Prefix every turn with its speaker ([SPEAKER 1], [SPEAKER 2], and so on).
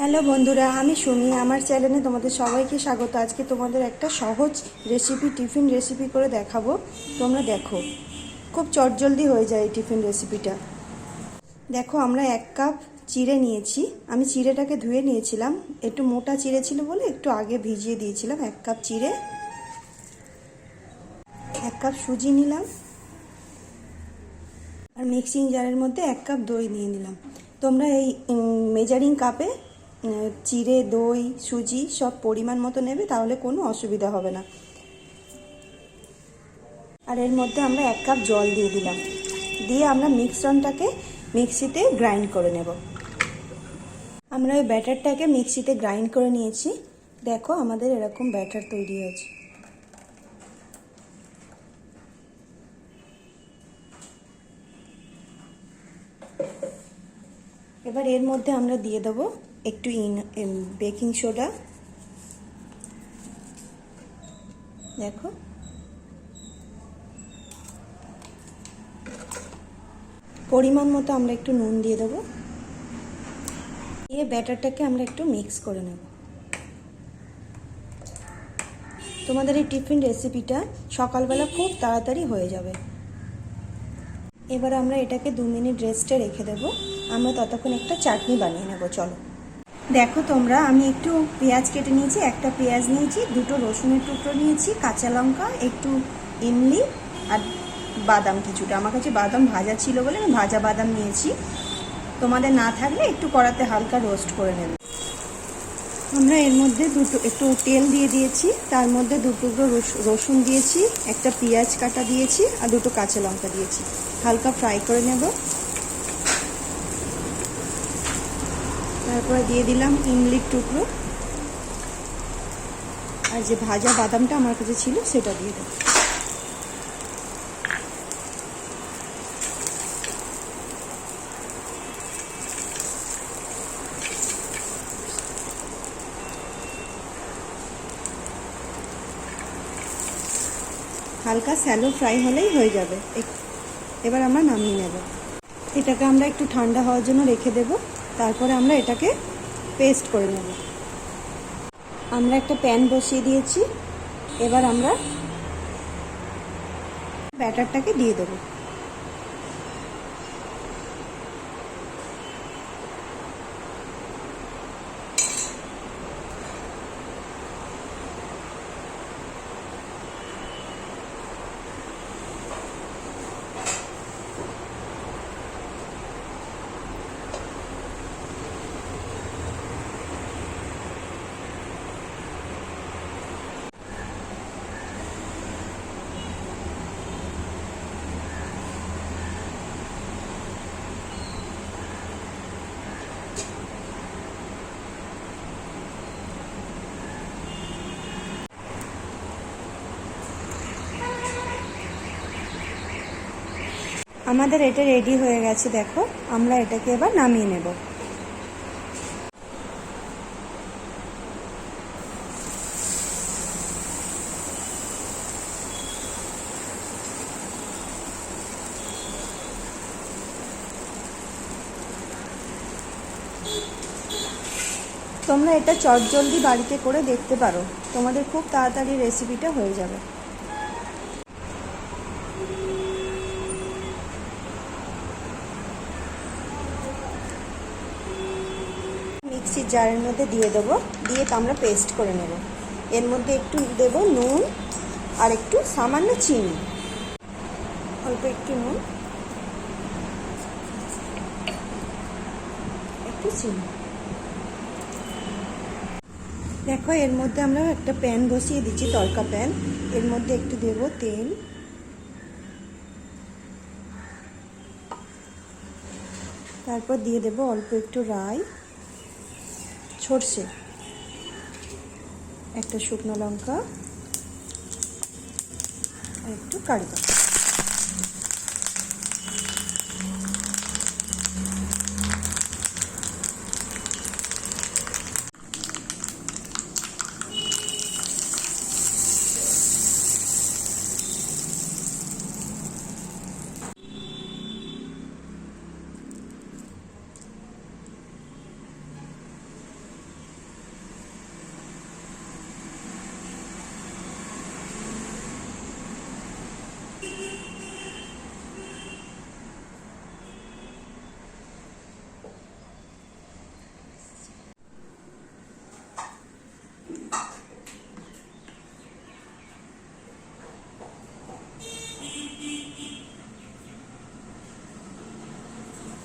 [SPEAKER 1] Hello বন্ধুরা, আমি সুমি। আমার চ্যানেলে তোমাদের সবাইকে স্বাগত। আজকে তোমাদের একটা সহজ রেসিপি, টিফিন রেসিপি করে দেখাবো। তোমরা দেখো, খুব চটজলদি হয়ে যায় এই টিফিন রেসিপিটা। দেখো, আমরা 1 কাপ চিড়ে নিয়েছি। আমি চিড়েটাকে ধুয়ে নিয়েছিলাম, একটু মোটা চিড়ে ছিল বলে একটু আগে ভিজিয়ে দিয়েছিলাম। 1 কাপ চিড়ে, 1 কাপ সুজি নিলাম, আর মিক্সিং জারের মধ্যে 1 কাপ দই নিয়ে নিলাম। তোমরা এই মেজারিং কাপে চিড়ে, দই, সুজি সব পরিমাণ মতো নেবে, তাহলে কোনো অসুবিধা হবে না। আর এর মধ্যে আমরা 1 কাপ জল দিয়ে দিলাম, দিয়ে আমরা মিশ্রণটাকে মিক্সিতে গ্রাইন্ড করে নেব। আমরা ওই ব্যাটারটাকে মিক্সিতে গ্রাইন্ড করে নিয়েছি। দেখো, আমাদের এরকম ব্যাটার তৈরি হয়েছে। এবার এর মধ্যে আমরা দিয়ে দেবো একটু বেকিং সোডা। দেখো, পরিমাণ মতো আমরা একটু নুন দিয়ে দেবো। এই ব্যাটারটাকে আমরা একটু মিক্স করে নেব। তোমাদের এই টিফিন রেসিপিটা সকালবেলা খুব তাড়াতাড়ি হয়ে যাবে। এবার আমরা এটাকে 2 মিনিট রেস্টে রেখে দেবো। আমরা ততক্ষণ একটা চাটনি বানিয়ে নেব। চলো দেখো তোমরা, আমি একটু পেঁয়াজ কেটে নিয়েছি, একটা পেঁয়াজ নিয়েছি, 2টো রসুনের টুকরো নিয়েছি, কাঁচা লঙ্কা, একটু ইমলি আর বাদাম কিছুটা। আমার কাছে বাদাম ভাজা ছিল বলে আমি ভাজা বাদাম নিয়েছি। তোমাদের না থাকলে একটু কড়াতে হালকা রোস্ট করে নেবে। আমরা এর মধ্যে একটু তেল দিয়ে দিয়েছি, তার মধ্যে 2 টুকরো রসুন দিয়েছি, একটা পেঁয়াজ কাটা দিয়েছি, আর 2টো কাঁচা লঙ্কা দিয়েছি। হালকা ফ্রাই করে নেব। তারপরে দিয়ে দিলাম ইমলির টুকরো, আর যে ভাজা বাদামটা আমার কাছে ছিল সেটা দিয়ে দেব। হালকা স্যালো ফ্রাই হলেই হয়ে যাবে। এবার আমরা নামিয়ে নেব। এটাকে আমরা একটু ঠান্ডা হওয়ার জন্য রেখে দেব। তারপরে আমরা এটাকে পেস্ট করে নেব। আমরা একটা প্যান বসিয়ে দিয়েছি। এবার আমরা ব্যাটারটাকে দিয়ে দেব। আমাদের এটা রেডি হয়ে গেছে। দেখো, আমরা এটাকে এবার নামিয়ে নেব। তোমরা এটা চটজলদি বাড়িতে করে দেখতে পারো, তোমাদের খুব তাড়াতাড়ি রেসিপিটা হয়ে যাবে। মিক্সির জারের মধ্যে দিয়ে দেবো, দিয়ে আমরা পেস্ট করে নেব। এর মধ্যে একটু দেব নুন আর একটু সামান্য চিনি, অল্প একটু নুন, একটু চিনি। দেখো, এর মধ্যে আমরা একটা প্যান বসিয়ে দিচ্ছি, তড়কা প্যান। এর মধ্যে একটু দেব তেল, তারপর দিয়ে দেব অল্প একটু রাই, সরষে, একটা শুকনো লঙ্কা আর একটু কারি পাতা।